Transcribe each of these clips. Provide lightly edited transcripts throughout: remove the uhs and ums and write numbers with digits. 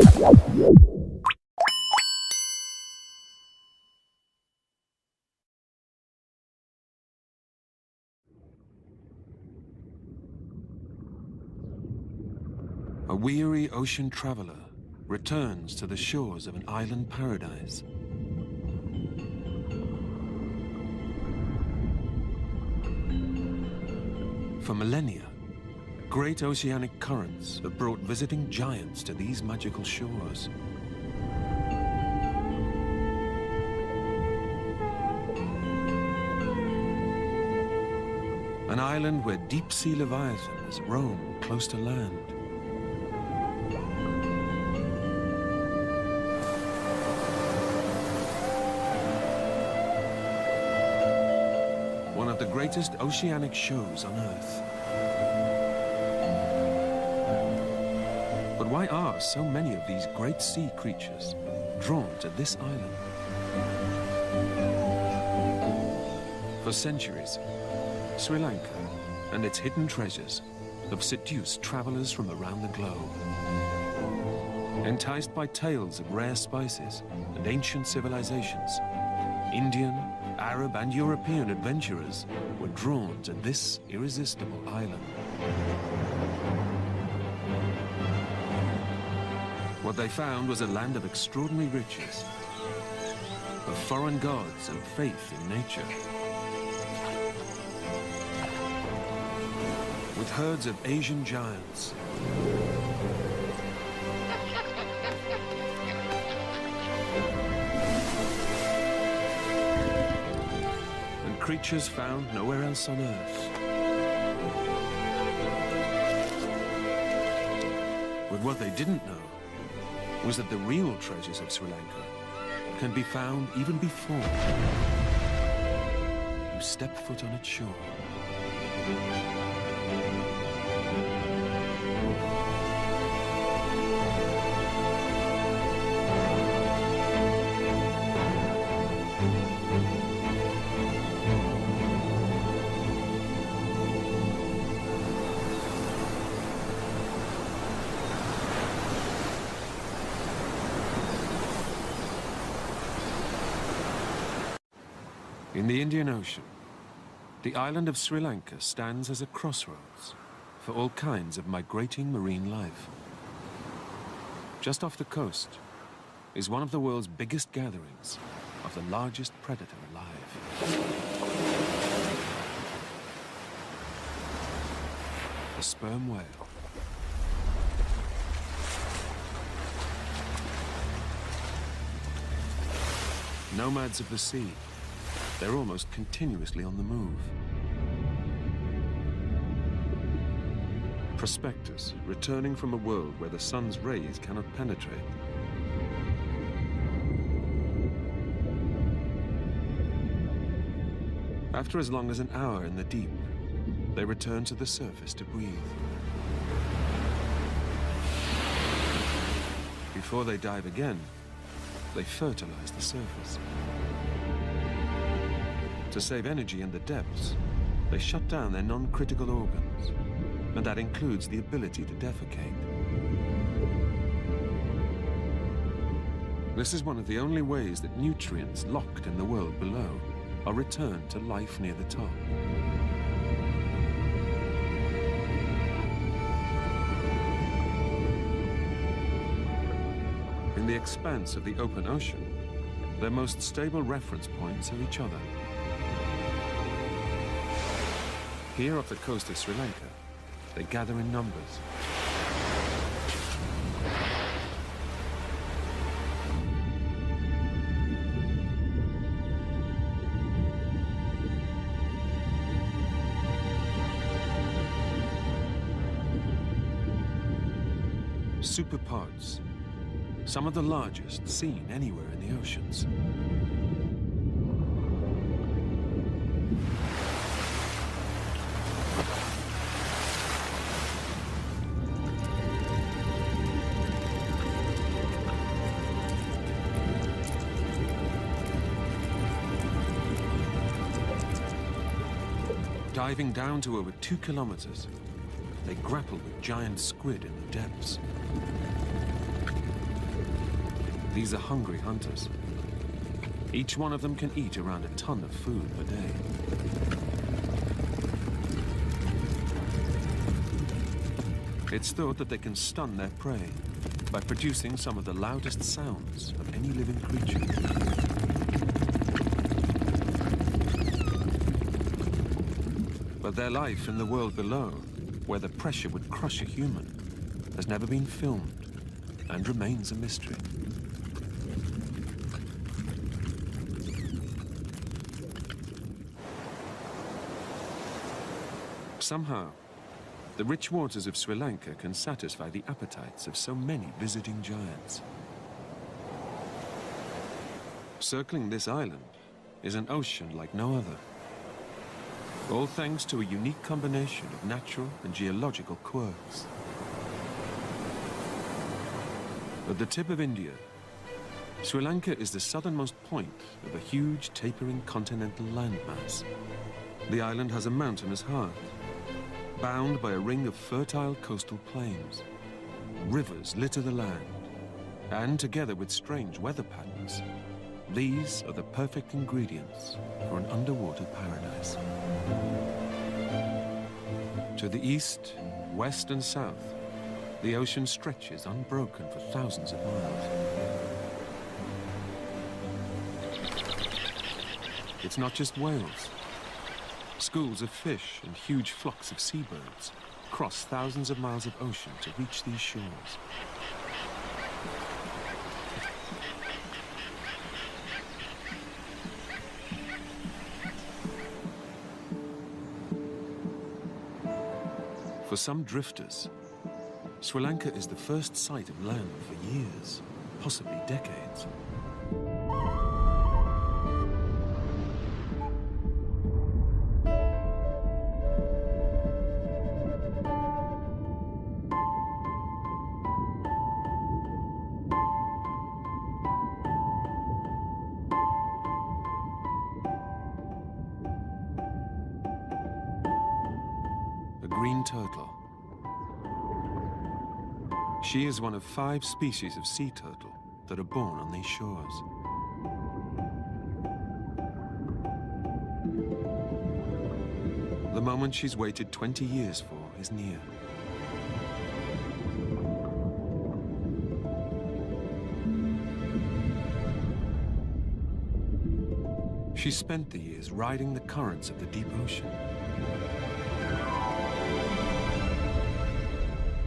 A weary ocean traveler returns to the shores of an island paradise. For millennia, great oceanic currents have brought visiting giants to these magical shores. An island where deep-sea leviathans roam close to land. One of the greatest oceanic shows on Earth. But why are so many of these great sea creatures drawn to this island? For centuries, Sri Lanka and its hidden treasures have seduced travelers from around the globe. Enticed by tales of rare spices and ancient civilizations, Indian, Arab and European adventurers were drawn to this irresistible island. What they found was a land of extraordinary riches, of foreign gods and faith in nature. With herds of Asian giants, and creatures found nowhere else on Earth. But what they didn't know was that the real treasures of Sri Lanka can be found even before you step foot on its shore. In the Indian Ocean, the island of Sri Lanka stands as a crossroads for all kinds of migrating marine life. Just off the coast is one of the world's biggest gatherings of the largest predator alive. The sperm whale. Nomads of the sea, they're almost continuously on the move. Prospectors returning from a world where the sun's rays cannot penetrate. After as long as an hour in the deep, they return to the surface to breathe. Before they dive again, they fertilize the surface. To save energy in the depths, they shut down their non-critical organs, and that includes the ability to defecate. This is one of the only ways that nutrients locked in the world below are returned to life near the top. In the expanse of the open ocean, their most stable reference points are each other. Here off the coast of Sri Lanka, they gather in numbers. Superpods, some of the largest seen anywhere in the oceans. Diving down to over 2 kilometers, they grapple with giant squid in the depths. These are hungry hunters. Each one of them can eat around a ton of food per day. It's thought that they can stun their prey by producing some of the loudest sounds of any living creature. But their life in the world below, where the pressure would crush a human, has never been filmed and remains a mystery. Somehow, the rich waters of Sri Lanka can satisfy the appetites of so many visiting giants. Circling this island is an ocean like no other, all thanks to a unique combination of natural and geological quirks. At the tip of India, Sri Lanka is the southernmost point of a huge tapering continental landmass. The island has a mountainous heart, bound by a ring of fertile coastal plains. Rivers litter the land, and together with strange weather patterns, these are the perfect ingredients for an underwater paradise. To the east, west, and south, the ocean stretches unbroken for thousands of miles. It's not just whales. Schools of fish and huge flocks of seabirds cross thousands of miles of ocean to reach these shores. For some drifters, Sri Lanka is the first sight of land for years, possibly decades. A green turtle. She is one of 5 species of sea turtle that are born on these shores. The moment she's waited 20 years for is near. She spent the years riding the currents of the deep ocean.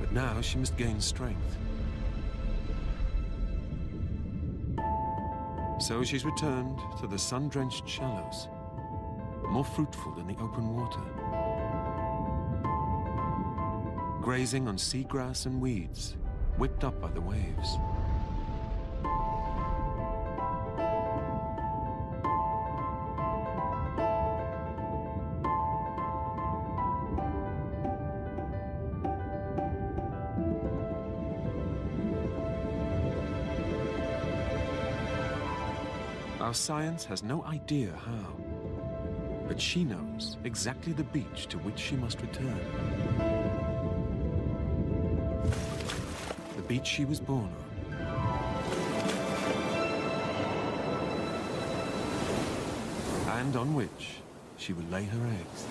But now she must gain strength. So she's returned to the sun-drenched shallows, more fruitful than the open water. Grazing on seagrass and weeds, whipped up by the waves. Our science has no idea how, but she knows exactly the beach to which she must return. The beach she was born on. And on which she will lay her eggs.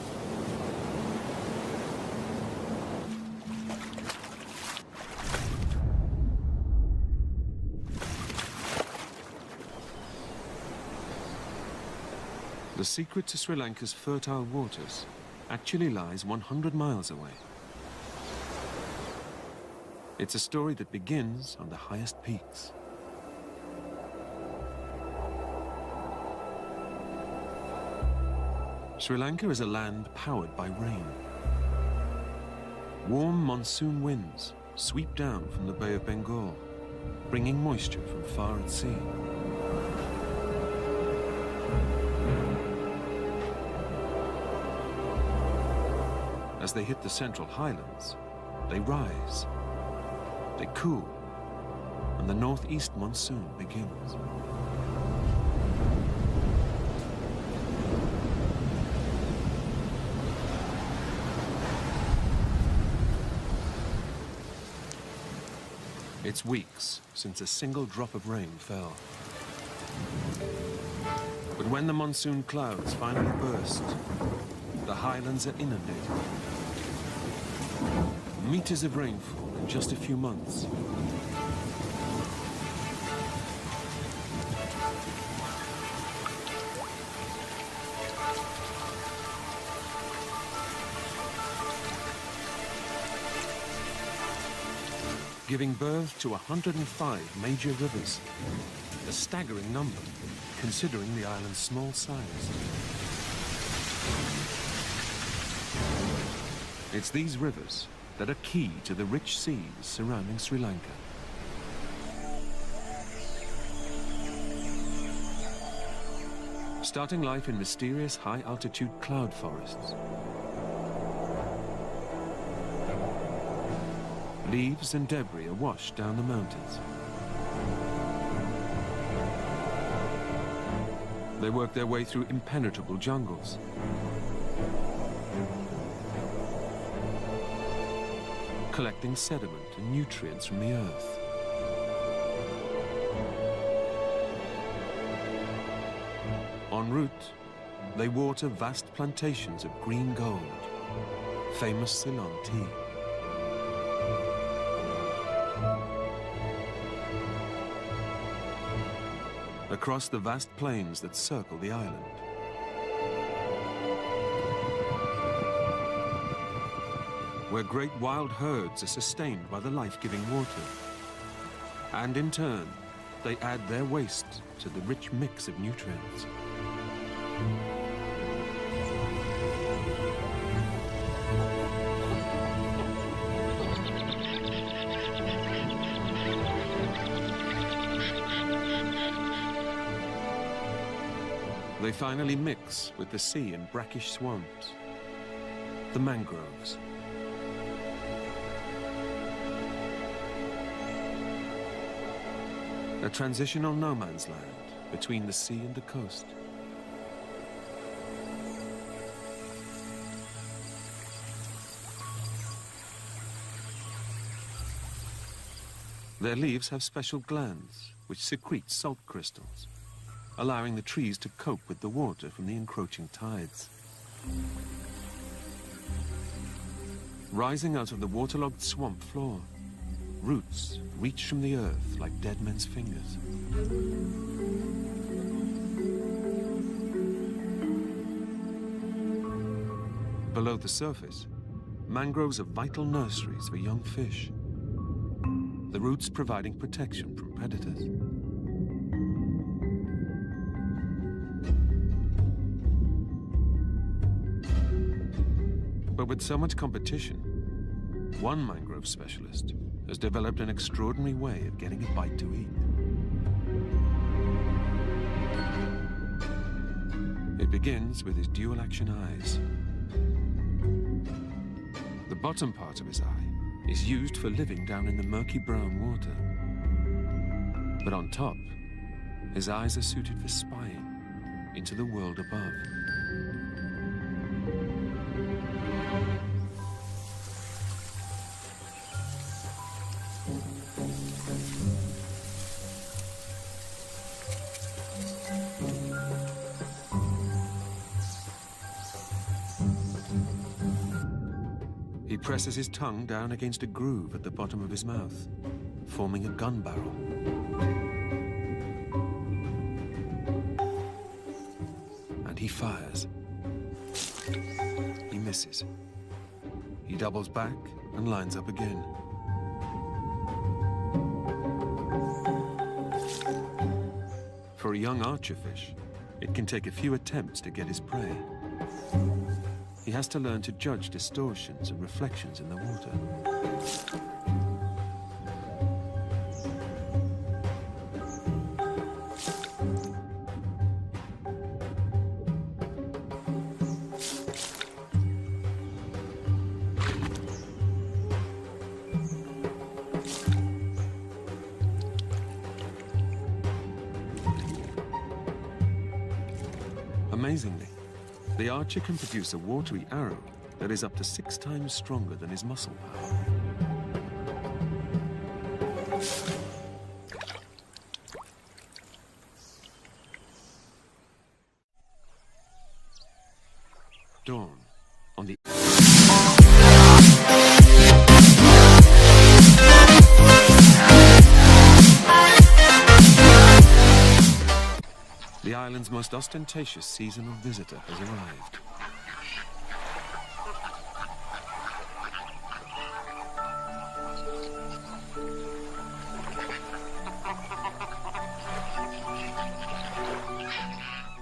The secret to Sri Lanka's fertile waters actually lies 100 miles away. It's a story that begins on the highest peaks. Sri Lanka is a land powered by rain. Warm monsoon winds sweep down from the Bay of Bengal, bringing moisture from far at sea. As they hit the central highlands, they rise, they cool, and the northeast monsoon begins. It's weeks since a single drop of rain fell. But when the monsoon clouds finally burst, the highlands are inundated. Meters of rainfall in just a few months. Giving birth to 105 major rivers, a staggering number considering the island's small size. It's these rivers that are key to the rich seas surrounding Sri Lanka. Starting life in mysterious high-altitude cloud forests. Leaves and debris are washed down the mountains. They work their way through impenetrable jungles. Collecting sediment and nutrients from the earth. En route, they water vast plantations of green gold, famous Ceylon tea. Across the vast plains that circle the island. Where great wild herds are sustained by the life-giving water. And in turn, they add their waste to the rich mix of nutrients. They finally mix with the sea in brackish swamps, the mangroves. A transitional no man's land between the sea and the coast. Their leaves have special glands which secrete salt crystals, allowing the trees to cope with the water from the encroaching tides. Rising out of the waterlogged swamp floor, roots reach from the earth like dead men's fingers. Below the surface, mangroves are vital nurseries for young fish, the roots providing protection from predators. But with so much competition, one mangrove specialist has developed an extraordinary way of getting a bite to eat. It begins with his dual-action eyes. The bottom part of his eye is used for living down in the murky brown water. But on top, his eyes are suited for spying into the world above. He presses his tongue down against a groove at the bottom of his mouth, forming a gun barrel. And he fires. He misses. He doubles back and lines up again. For a young archerfish, it can take a few attempts to get his prey. He has to learn to judge distortions and reflections in the water. Amazingly, the archer can produce a watery arrow that is up to 6 times stronger than his muscle power. dawn on the... The island's most ostentatious seasonal visitor has arrived.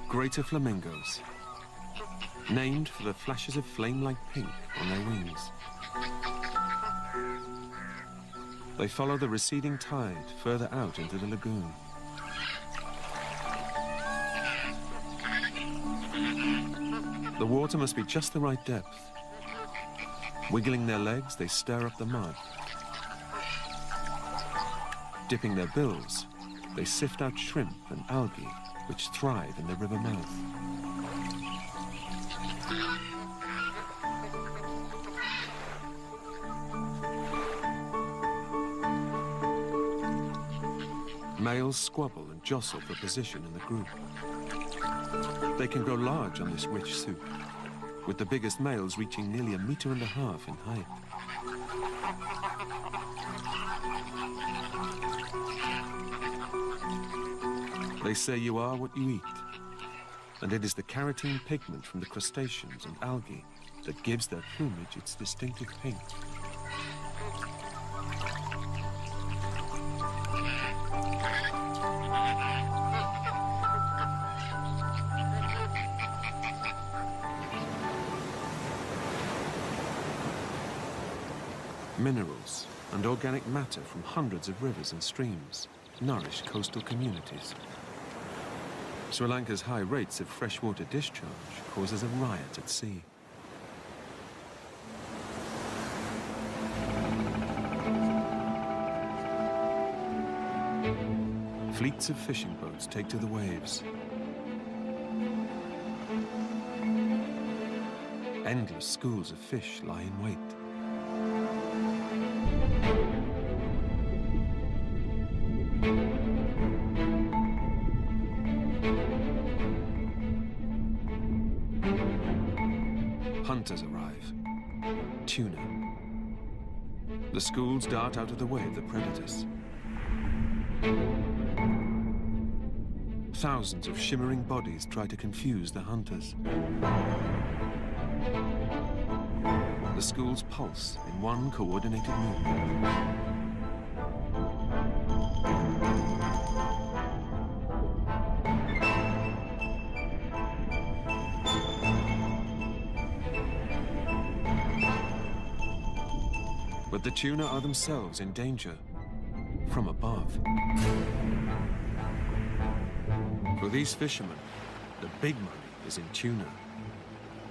Greater flamingos, named for the flashes of flame-like pink on their wings. They follow the receding tide further out into the lagoon. The water must be just the right depth. Wiggling their legs, they stir up the mud. Dipping their bills, they sift out shrimp and algae which thrive in the river mouth. Males squabble and jostle for position in the group. They can grow large on this rich soup, with the biggest males reaching nearly 1.5 meters in height. They say you are what you eat, and it is the carotene pigment from the crustaceans and algae that gives their plumage its distinctive pink. Minerals and organic matter from hundreds of rivers and streams nourish coastal communities. Sri Lanka's high rates of freshwater discharge causes a riot at sea. Fleets of fishing boats take to the waves. Endless schools of fish lie in wait. Hunters arrive. Tuna. The schools dart out of the way of the predators. Thousands of shimmering bodies try to confuse the hunters. The schools pulse in one coordinated movement. But the tuna are themselves in danger from above. For these fishermen, the big money is in tuna,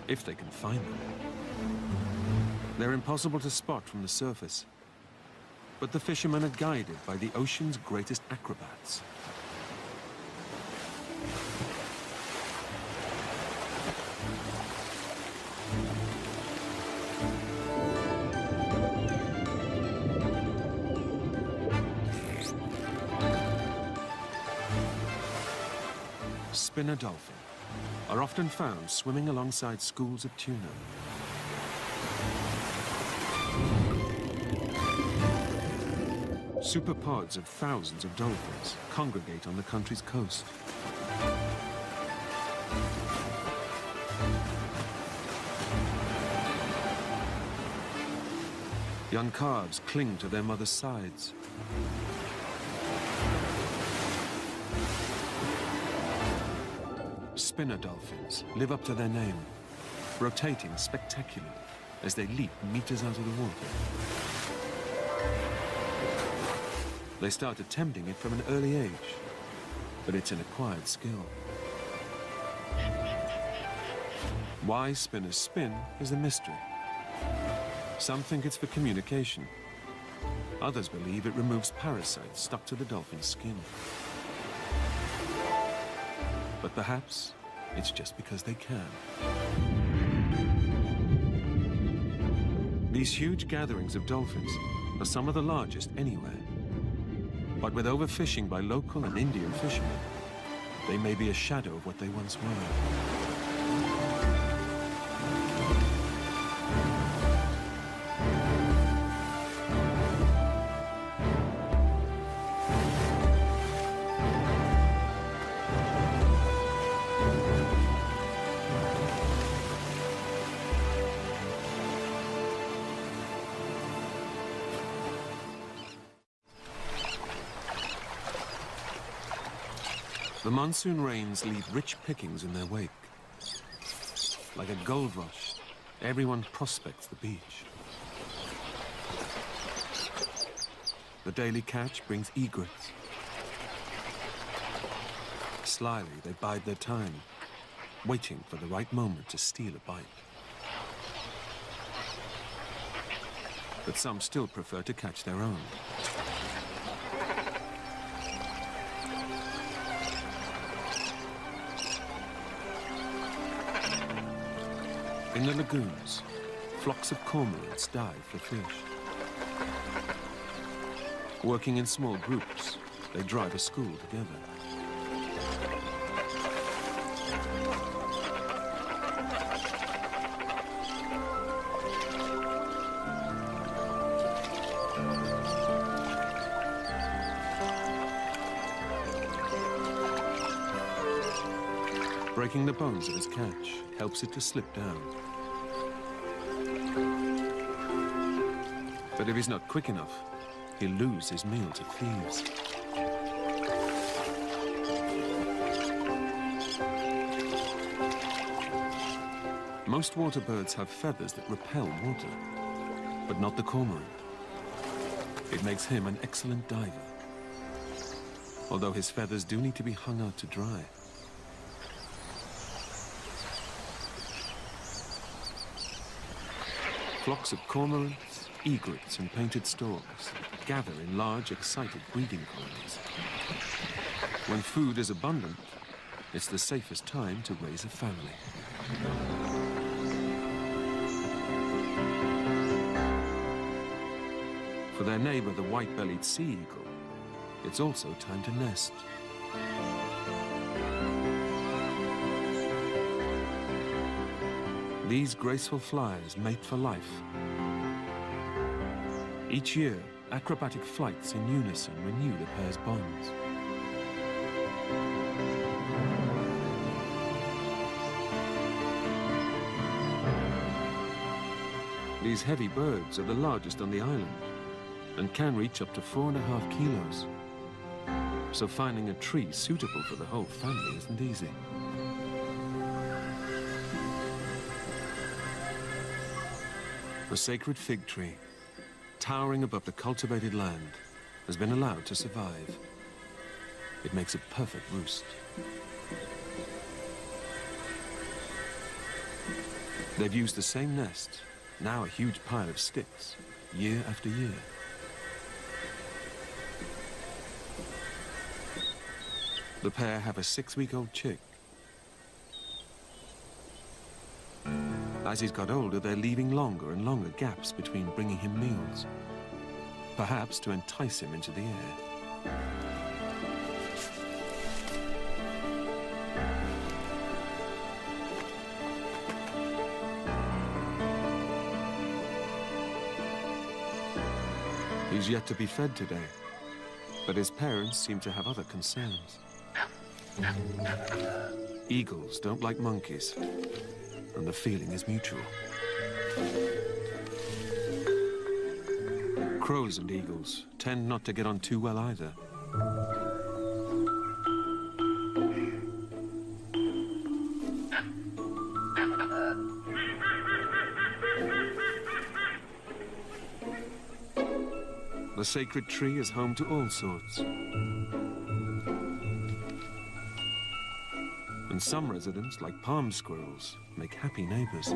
if they can find them. They're impossible to spot from the surface, but the fishermen are guided by the ocean's greatest acrobats. Spinner dolphin are often found swimming alongside schools of tuna. Superpods of thousands of dolphins congregate on the country's coast. Young calves cling to their mother's sides. Spinner dolphins live up to their name, rotating spectacularly as they leap meters out of the water. They start attempting it from an early age, but it's an acquired skill. Why spinners spin is a mystery. Some think it's for communication. Others believe it removes parasites stuck to the dolphin's skin. But perhaps it's just because they can. These huge gatherings of dolphins are some of the largest anywhere. But with overfishing by local and Indian fishermen, they may be a shadow of what they once were. The monsoon rains leave rich pickings in their wake. Like a gold rush, everyone prospects the beach. The daily catch brings egrets. Slyly, they bide their time, waiting for the right moment to steal a bite. But some still prefer to catch their own. In the lagoons, flocks of cormorants dive for fish. Working in small groups, they drive a school together. Breaking the bones of his catch helps it to slip down. But if he's not quick enough, he'll lose his meal to thieves. Most water birds have feathers that repel water, but not the cormorant. It makes him an excellent diver, although his feathers do need to be hung out to dry. Flocks of cormorants, egrets, and painted storks gather in large, excited breeding colonies. When food is abundant, it's the safest time to raise a family. For their neighbor, the white-bellied sea eagle, it's also time to nest. These graceful flyers mate for life. Each year, acrobatic flights in unison renew the pair's bonds. These heavy birds are the largest on the island and can reach up to 4.5 kilos. So finding a tree suitable for the whole family isn't easy. The sacred fig tree, towering above the cultivated land, has been allowed to survive. It makes a perfect roost. They've used the same nest, now a huge pile of sticks, year after year. The pair have a 6-week-old chick. As he's got older, they're leaving longer and longer gaps between bringing him meals, perhaps to entice him into the air. He's yet to be fed today, but his parents seem to have other concerns. Eagles don't like monkeys, and the feeling is mutual. Crows and eagles tend not to get on too well either. The sacred tree is home to all sorts. And some residents, like palm squirrels, make happy neighbors.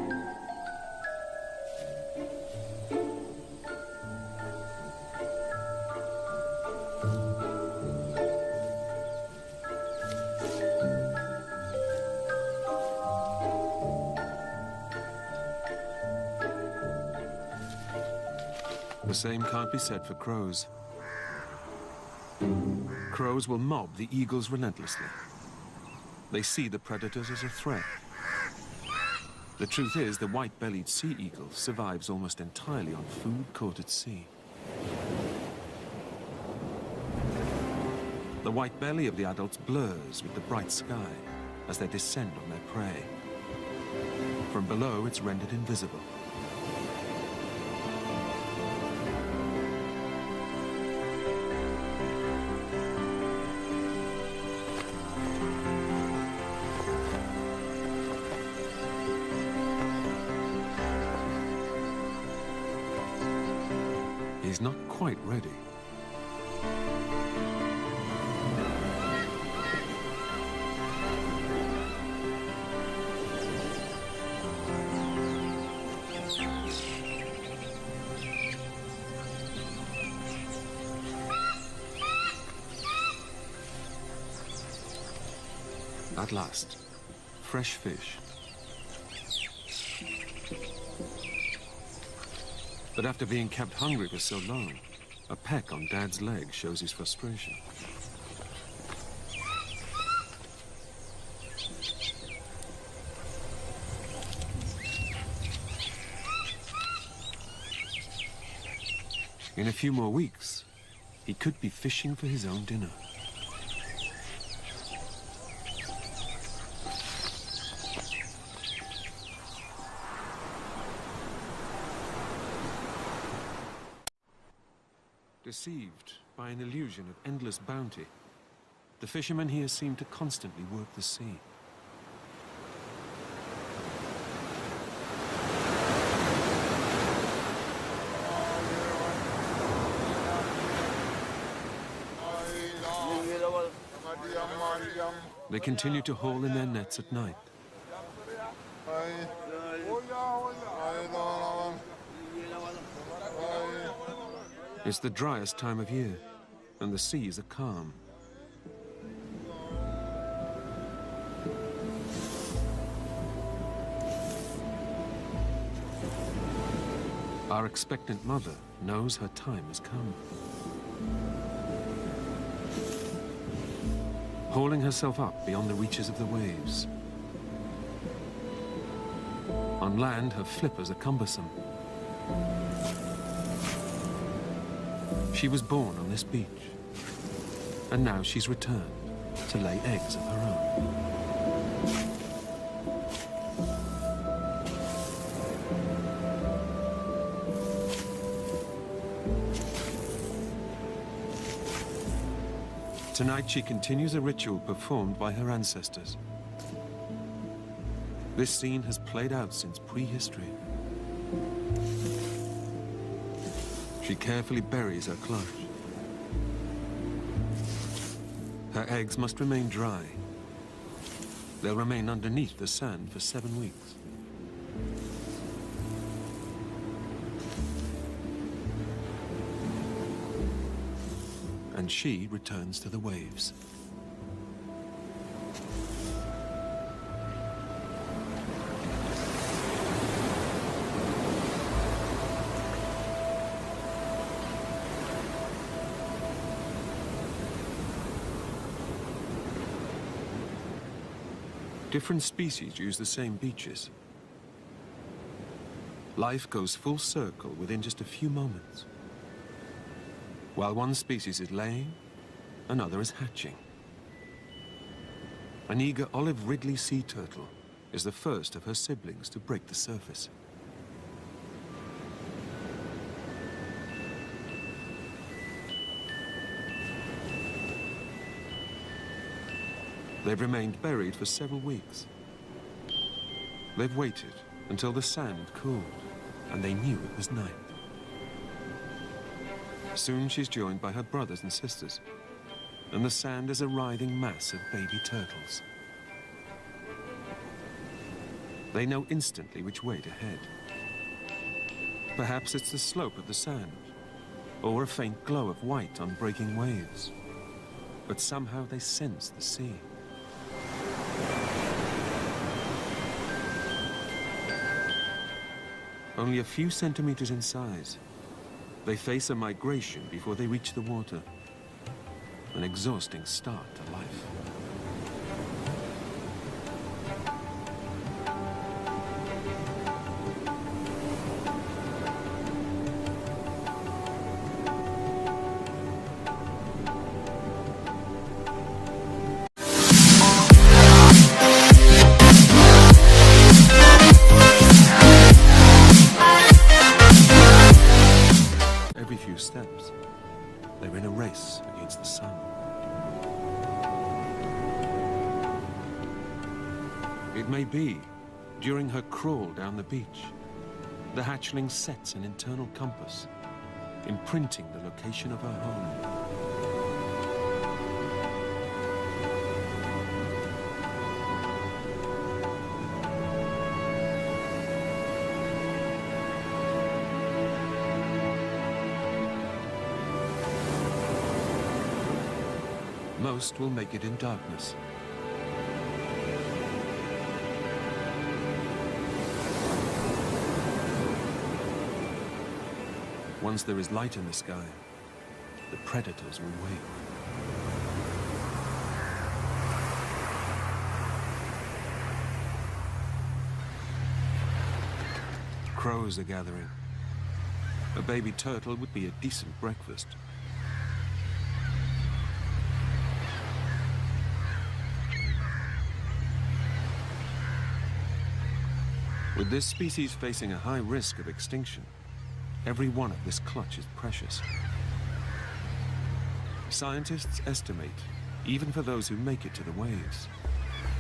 The same can't be said for crows. Crows will mob the eagles relentlessly. They see the predators as a threat. The truth is, the white-bellied sea eagle survives almost entirely on food caught at sea. The white belly of the adults blurs with the bright sky as they descend on their prey. From below, it's rendered invisible. he's not quite ready. At last, fresh fish. But after being kept hungry for so long, a peck on Dad's leg shows his frustration. In a few more weeks, he could be fishing for his own dinner. Deceived by an illusion of endless bounty, the fishermen here seem to constantly work the sea. They continue to haul in their nets at night. It's the driest time of year, and the seas are calm. Our expectant mother knows her time has come. Hauling herself up beyond the reaches of the waves. On land, her flippers are cumbersome. She was born on this beach, and now she's returned to lay eggs of her own. Tonight she continues a ritual performed by her ancestors. This scene has played out since prehistory. She carefully buries her clutch. Her eggs must remain dry. They'll remain underneath the sand for 7 weeks. And she returns to the waves. Different species use the same beaches. Life goes full circle within just a few moments. While one species is laying, another is hatching. An eager olive ridley sea turtle is the first of her siblings to break the surface. They've remained buried for several weeks. They've waited until the sand cooled, and they knew it was night. Soon she's joined by her brothers and sisters, and the sand is a writhing mass of baby turtles. They know instantly which way to head. Perhaps it's the slope of the sand, or a faint glow of white on breaking waves. But somehow they sense the sea. Only a few centimeters in size, they face a migration before they reach the water. An exhausting start to life. Every few steps, they're in a race against the sun. It may be, during her crawl down the beach, the hatchling sets an internal compass imprinting the location of her home. Most will make it in darkness. Once there is light in the sky, the predators will wake. Crows are gathering. A baby turtle would be a decent breakfast. With this species facing a high risk of extinction, every one of this clutch is precious. Scientists estimate, even for those who make it to the waves,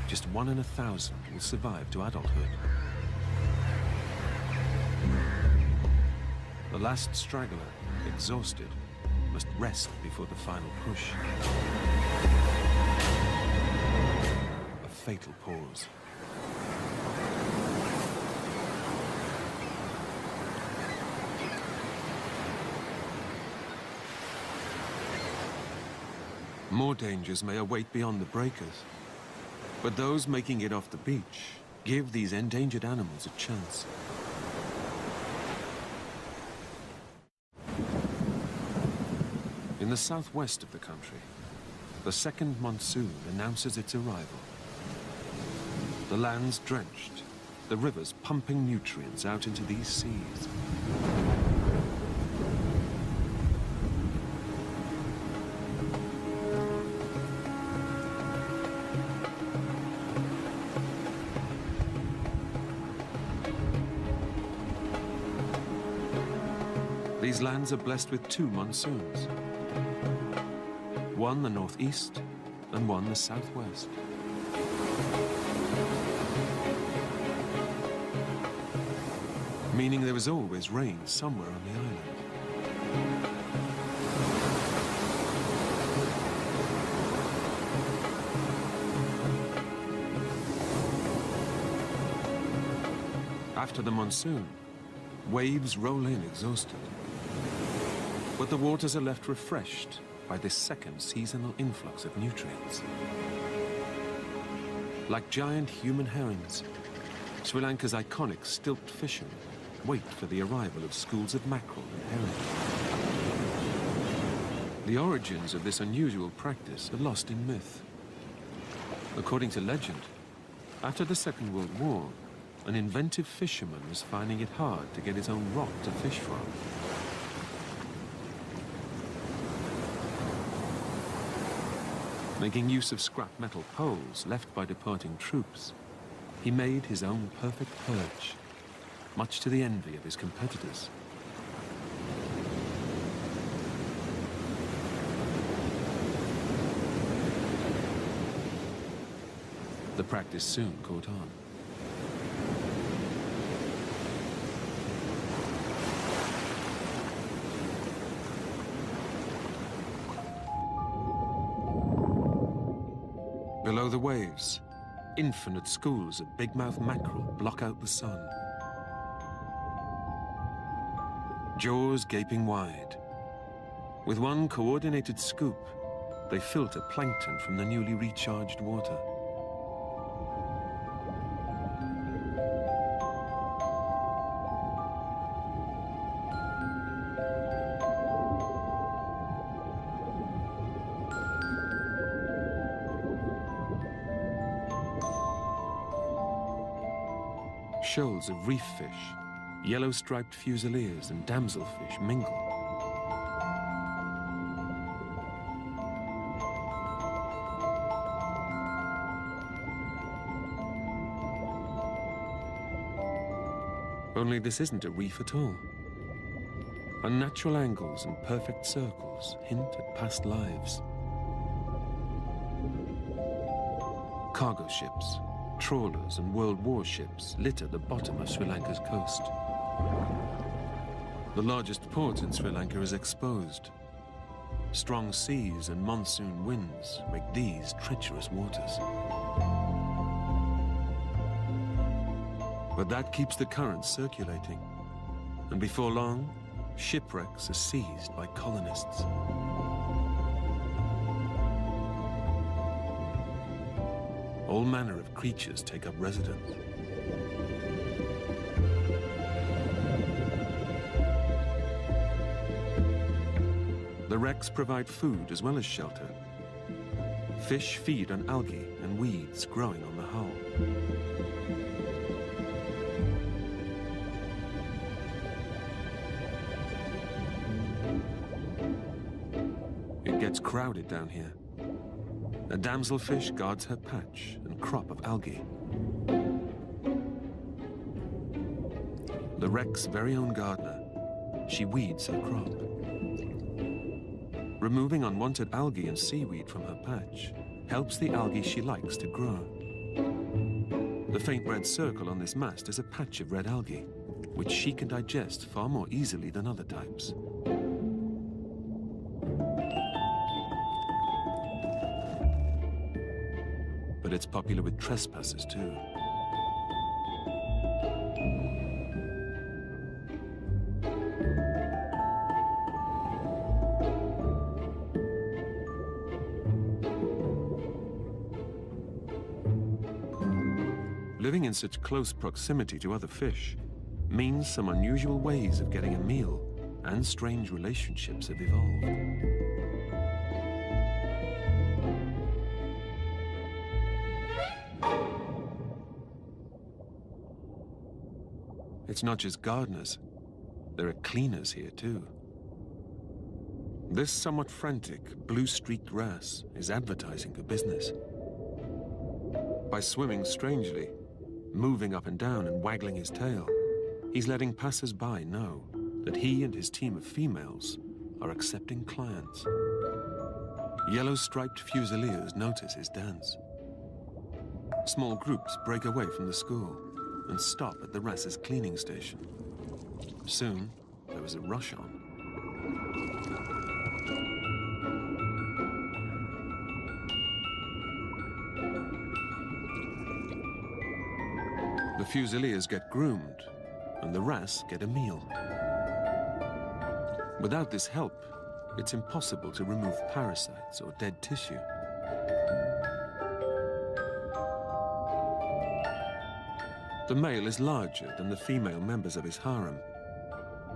just 1 in 1,000 will survive to adulthood. The last straggler, exhausted, must rest before the final push. A fatal pause. More dangers may await beyond the breakers, but those making it off the beach give these endangered animals a chance. In the southwest of the country, the second monsoon announces its arrival. The land's drenched, the rivers pumping nutrients out into these seas. These lands are blessed with 2 monsoons. One the northeast, and one the southwest. Meaning there is always rain somewhere on the island. After the monsoon, waves roll in exhausted. But the waters are left refreshed by this second seasonal influx of nutrients. Like giant human herons, Sri Lanka's iconic stilt fishermen wait for the arrival of schools of mackerel and herring. The origins of this unusual practice are lost in myth. According to legend, after the Second World War, an inventive fisherman was finding it hard to get his own rod to fish from. Making use of scrap metal poles left by departing troops, he made his own perfect perch, much to the envy of his competitors. The practice soon caught on. Below the waves, infinite schools of bigmouth mackerel block out the sun. Jaws gaping wide. With one coordinated scoop, they filter plankton from the newly recharged water. Shoals of reef fish, yellow-striped fusiliers and damselfish mingle. Only this isn't a reef at all. Unnatural angles and perfect circles hint at past lives. Cargo ships, trawlers and World War ships litter the bottom of Sri Lanka's coast. The largest port in Sri Lanka is exposed. Strong seas and monsoon winds make these treacherous waters. But that keeps the currents circulating, and before long, shipwrecks are seized by colonists. All manner of creatures take up residence. The wrecks provide food as well as shelter. Fish feed on algae and weeds growing on the hull. It gets crowded down here. A damselfish guards her patch and crop of algae. The wreck's very own gardener, she weeds her crop. Removing unwanted algae and seaweed from her patch helps the algae she likes to grow. The faint red circle on this mast is a patch of red algae, which she can digest far more easily than other types. But it's popular with trespassers too. Living in such close proximity to other fish means some unusual ways of getting a meal and strange relationships have evolved. It's not just gardeners, there are cleaners here too. This somewhat frantic, blue-streaked wrasse is advertising for business. By swimming strangely, moving up and down and waggling his tail, he's letting passers-by know that he and his team of females are accepting clients. Yellow-striped fusiliers notice his dance. Small groups break away from the school and stop at the wrasse's cleaning station. Soon, there was a rush on. The fusiliers get groomed, and the wrasse get a meal. Without this help, it's impossible to remove parasites or dead tissue. The male is larger than the female members of his harem,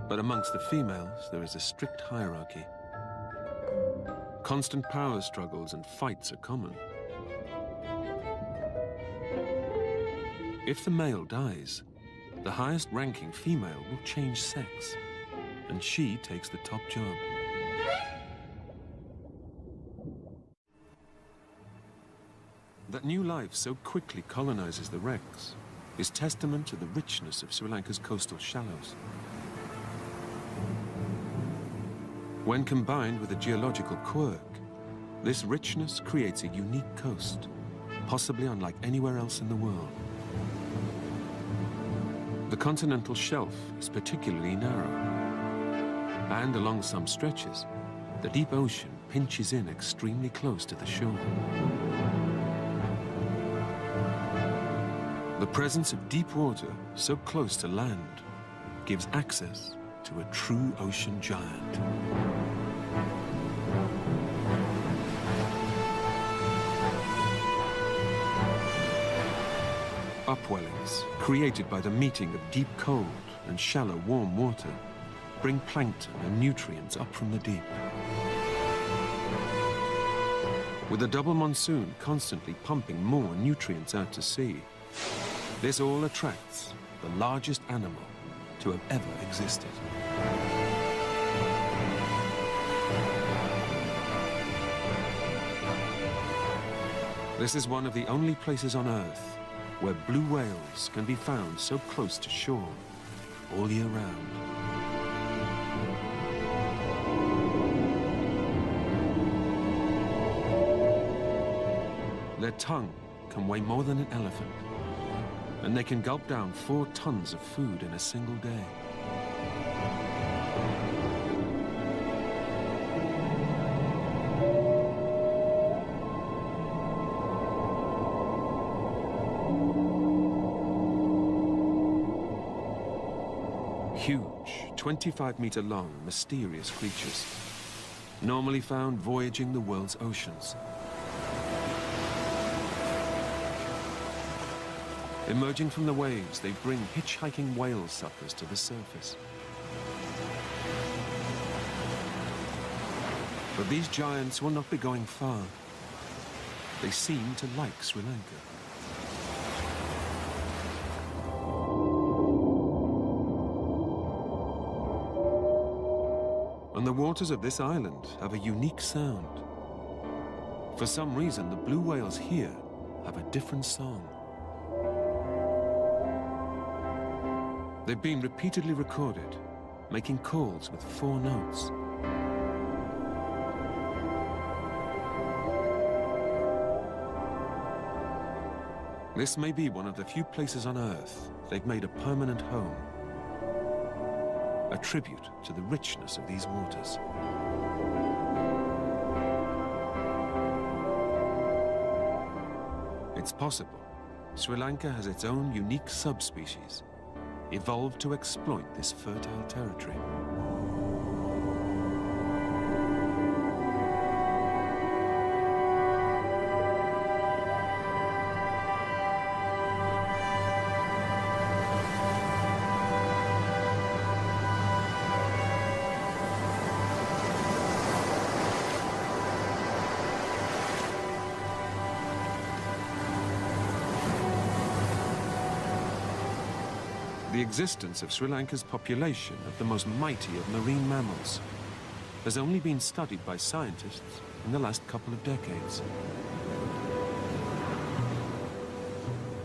but amongst the females there is a strict hierarchy. Constant power struggles and fights are common. If the male dies, the highest-ranking female will change sex, and she takes the top job. That new life so quickly colonizes the wrecks is testament to the richness of Sri Lanka's coastal shallows. When combined with a geological quirk, this richness creates a unique coast, possibly unlike anywhere else in the world. The continental shelf is particularly narrow, and along some stretches, the deep ocean pinches in extremely close to the shore. The presence of deep water so close to land gives access to a true ocean giant. Upwellings, created by the meeting of deep cold and shallow warm water, bring plankton and nutrients up from the deep. With a double monsoon constantly pumping more nutrients out to sea, this all attracts the largest animal to have ever existed. This is one of the only places on Earth where blue whales can be found so close to shore all year round. Their tongue can weigh more than an elephant, and they can gulp down 4 tons of food in a single day. Huge, 25-meter long, mysterious creatures, normally found voyaging the world's oceans. Emerging from the waves, they bring hitchhiking whale suckers to the surface. But these giants will not be going far. They seem to like Sri Lanka. And the waters of this island have a unique sound. For some reason, the blue whales here have a different song. They've been repeatedly recorded, making calls with 4 notes. This may be one of the few places on Earth they've made a permanent home, a tribute to the richness of these waters. It's possible Sri Lanka has its own unique subspecies, evolved to exploit this fertile territory. The existence of Sri Lanka's population of the most mighty of marine mammals has only been studied by scientists in the last couple of decades.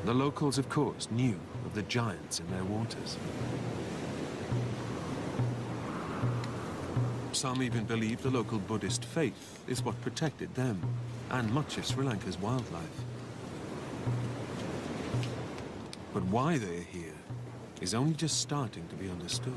The locals, of course, knew of the giants in their waters. Some even believe the local Buddhist faith is what protected them and much of Sri Lanka's wildlife. But why they are here is only just starting to be understood.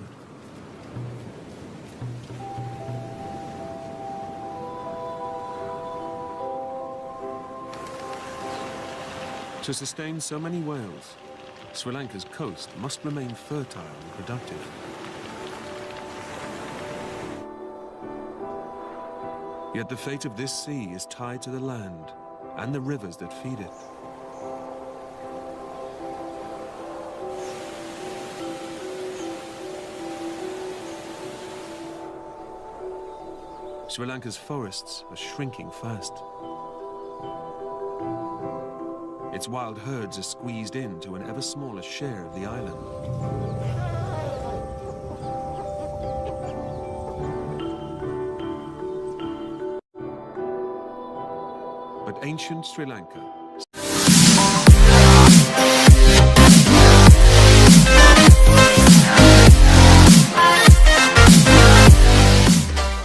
To sustain so many whales, Sri Lanka's coast must remain fertile and productive. Yet the fate of this sea is tied to the land and the rivers that feed it. Sri Lanka's forests are shrinking fast. Its wild herds are squeezed into an ever smaller share of the island. But ancient Sri Lanka